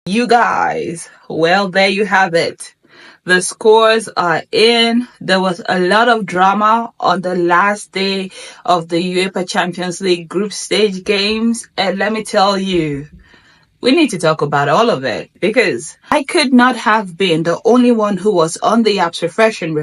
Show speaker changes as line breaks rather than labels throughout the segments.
You guys, well, there you have it. The scores are in. There was a lot of drama on the last day of the UEFA Champions League group stage games. And let me tell you, we need to talk about all of it because I could not have been the only one who was on the apps refreshing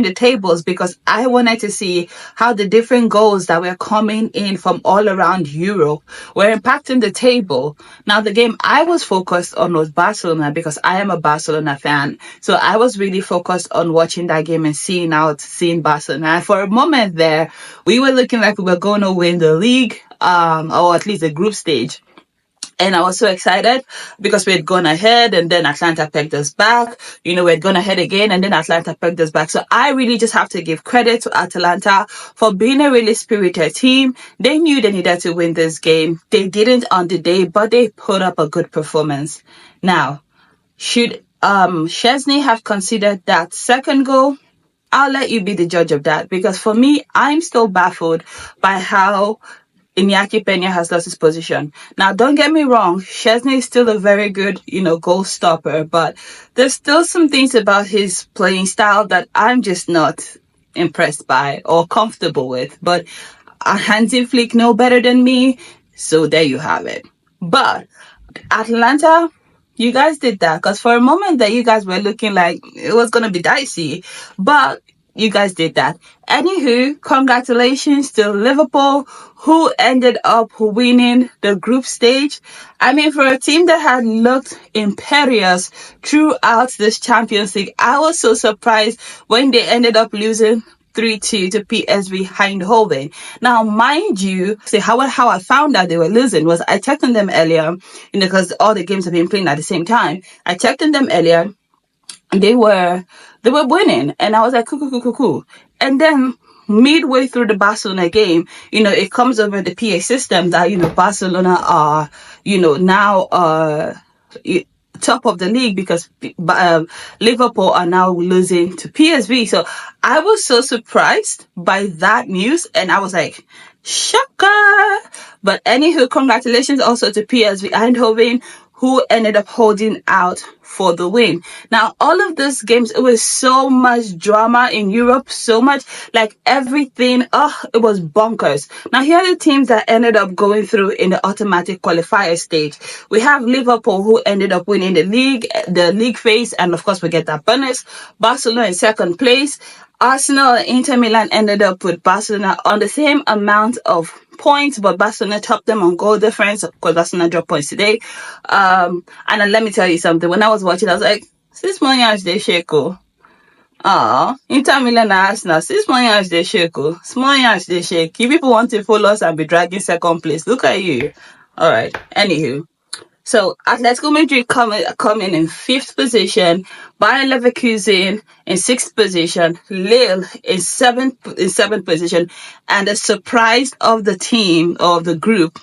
the tables because I wanted to see how the different goals that were coming in from all around Europe were impacting the table. Now, the game I was focused on was Barcelona because I am a Barcelona fan. So I was really focused on watching that game and seeing Barcelona. And for a moment there, we were looking like we were going to win the league, or at least the group stage. And I was so excited because we had gone ahead and then Atlanta pegged us back. We had gone ahead again and then Atlanta pegged us back. So I really just have to give credit to Atlanta for being a really spirited team. They knew they needed to win this game. They didn't on the day, but they put up a good performance. Now, should Chesney have considered that second goal? I'll let you be the judge of that because for me, I'm still baffled by how Iñaki Peña has lost his position. Now, don't get me wrong, Chesney is still a very good, goal stopper, but there's still some things about his playing style that I'm just not impressed by or comfortable with. But Hansi Flick know better than me, so there you have it. But Atlanta, you guys did that because for a moment there, you guys were looking like it was going to be dicey, but you guys did that. Anywho, congratulations to Liverpool, who ended up winning the group stage. I mean, for a team that had looked imperious throughout this Champions League, I was so surprised when they ended up losing 3-2 to PSV Eindhoven. Now, mind you, how I found out they were losing was I checked on them earlier, because all the games have been playing at the same time. I checked on them earlier. They were winning, and I was like, cool. And then midway through the Barcelona game, it comes over the PA system that, Barcelona are, now, top of the league because Liverpool are now losing to PSV. So I was so surprised by that news, and I was like, shocker. But anywho, congratulations also to PSV Eindhoven, who ended up holding out for the win. Now, all of these games, it was so much drama in Europe, so much, like everything, it was bonkers. Now, here are the teams that ended up going through in the automatic qualifier stage. We have Liverpool, who ended up winning the league phase, and of course, we get that bonus. Barcelona in second place. Arsenal and Inter Milan ended up with Barcelona on the same amount of points, but Barcelona topped them on goal difference. Of course, Barcelona dropped points today. And then let me tell you something. When I was watching, I was like, this money they shake. Inter Milan and Arsenal, this money they shake. Small yash they shake. You people want to follow us and be dragging second place. Look at you. All right. Anywho. So Atletico Madrid coming in 5th position, Bayern Leverkusen in 6th position, Lille in 7th position, and the surprise of the team of the group,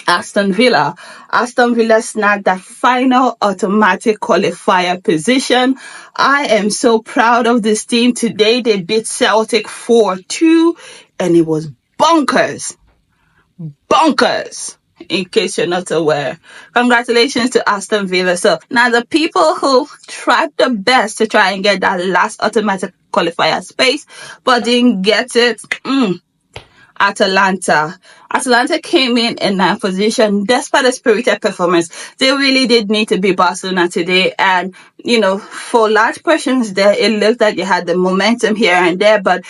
Aston Villa. Aston Villa snagged that final automatic qualifier position. I am so proud of this team. Today they beat Celtic 4-2, and it was bonkers. In case you're not aware. Congratulations to Aston Villa. So now the people who tried the best to try and get that last automatic qualifier space, but didn't get it. Atalanta came in 9th position despite a spirited performance. They really did need to beat Barcelona today. And, for large portions there, it looked like they had the momentum here and there, but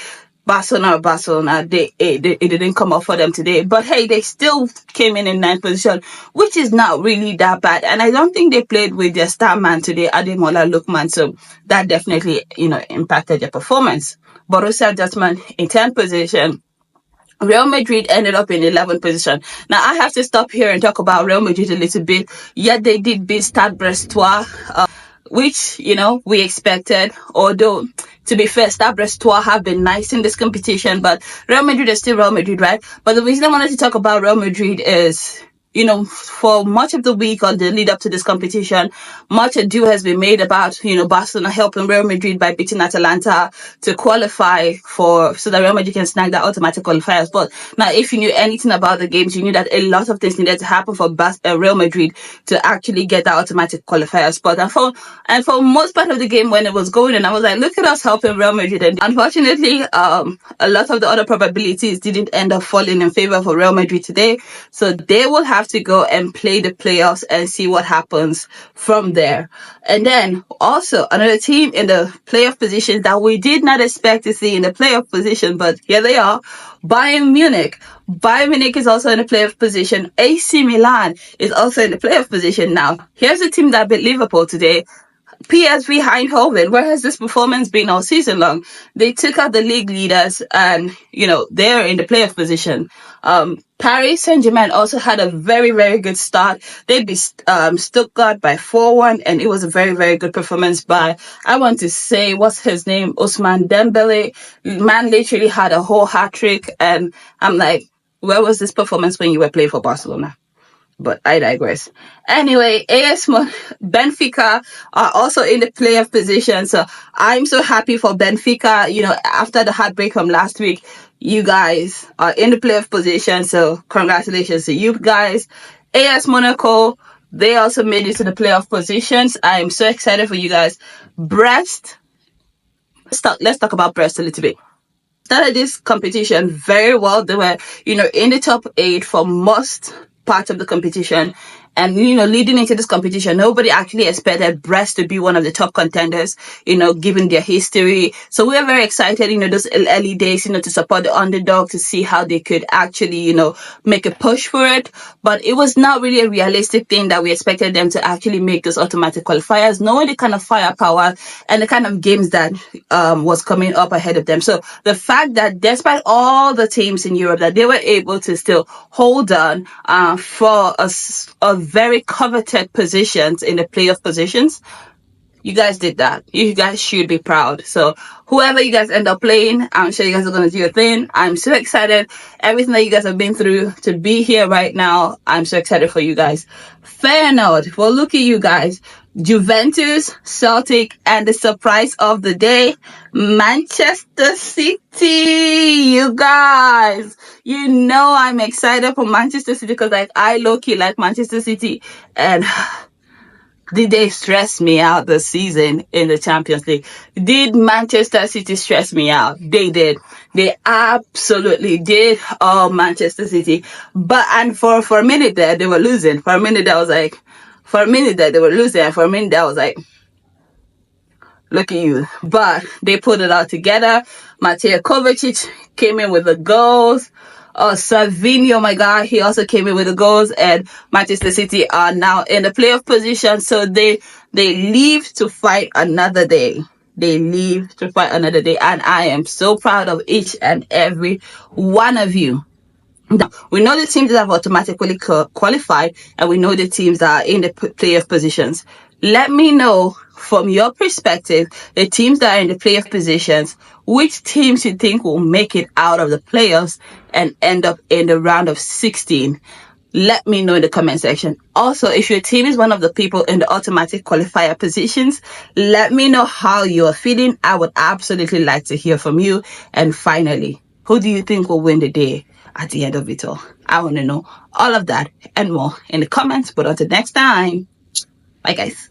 Barcelona, it didn't come up for them today. But hey, they still came in 9th position, which is not really that bad. And I don't think they played with their star man today, Ademola Lookman. So that definitely, impacted their performance. Borussia Dortmund in 10th position. Real Madrid ended up in 11th position. Now, I have to stop here and talk about Real Madrid a little bit. Yet they did beat Stade Brestois, which, we expected. Although, to be fair, Stade Brestois have been nice in this competition, but Real Madrid is still Real Madrid, right? But the reason I wanted to talk about Real Madrid is for much of the week or the lead up to this competition, much ado has been made about, Barcelona helping Real Madrid by beating Atalanta to qualify so that Real Madrid can snag that automatic qualifiers. But now, if you knew anything about the games, you knew that a lot of things needed to happen for Real Madrid to actually get that automatic qualifier spot. And for most part of the game when it was going on, I was like, look at us helping Real Madrid. And unfortunately, a lot of the other probabilities didn't end up falling in favor for Real Madrid today. So they will have to go and play the playoffs and see what happens from there. And then also another team in the playoff position that we did not expect to see in the playoff position, but here they are, Bayern Munich. Bayern Munich is also in the playoff position. AC Milan is also in the playoff position now. Here's a team that beat Liverpool today. PSV Eindhoven, where has this performance been all season long? They took out the league leaders and, they're in the playoff position. Paris Saint-Germain also had a very, very good start. They beat Stuttgart by 4-1, and it was a very, very good performance by, I want to say, what's his name? Ousmane Dembele. Man literally had a whole hat trick, and I'm like, where was this performance when you were playing for Barcelona? But I digress. Anyway, Benfica are also in the playoff position. So I'm so happy for Benfica. After the heartbreak from last week, you guys are in the playoff position. So congratulations to you guys. AS Monaco, they also made it to the playoff positions. I'm so excited for you guys. Brest, let's talk about Brest a little bit. Started this competition very well. They were, in the top 8 for most part of the competition. And, leading into this competition, nobody actually expected Brest to be one of the top contenders, given their history. So we were very excited, those early days, to support the underdog, to see how they could actually, make a push for it. But it was not really a realistic thing that we expected them to actually make those automatic qualifiers, knowing the kind of firepower and the kind of games that was coming up ahead of them. So the fact that despite all the teams in Europe, that they were able to still hold on for a very coveted positions in the playoff positions, you guys did that. You guys should be proud. So whoever you guys end up playing, I'm sure you guys are going to do your thing. I'm so excited. Everything that you guys have been through to be here right now, I'm so excited for you guys. Feyenoord, well, look at you guys. Juventus, Celtic, and the surprise of the day, Manchester City. You guys, I'm excited for Manchester City because I low-key like Manchester City, and did they stress me out this season in the Champions League? Did Manchester City stress me out? They did. They absolutely did. Oh, Manchester City. And for a minute there, they were losing. For a minute, they were losing. And for a minute, I was like, look at you. But they put it all together. Mateo Kovacic came in with the goals. Salvini, oh my God, he also came in with the goals, and Manchester City are now in the playoff position. So they leave to fight another day. And I am so proud of each and every one of you. Now, we know the teams that have automatically qualified, and we know the teams that are in the playoff positions. Let me know, from your perspective, the teams that are in the playoff positions, which teams you think will make it out of the playoffs and end up in the round of 16. Let me know in the comment section. Also, if your team is one of the people in the automatic qualifier positions, let me know how you're feeling. I would absolutely like to hear from you. And finally, who do you think will win the day at the end of it all? I want to know all of that and more in the comments. But until next time, bye guys.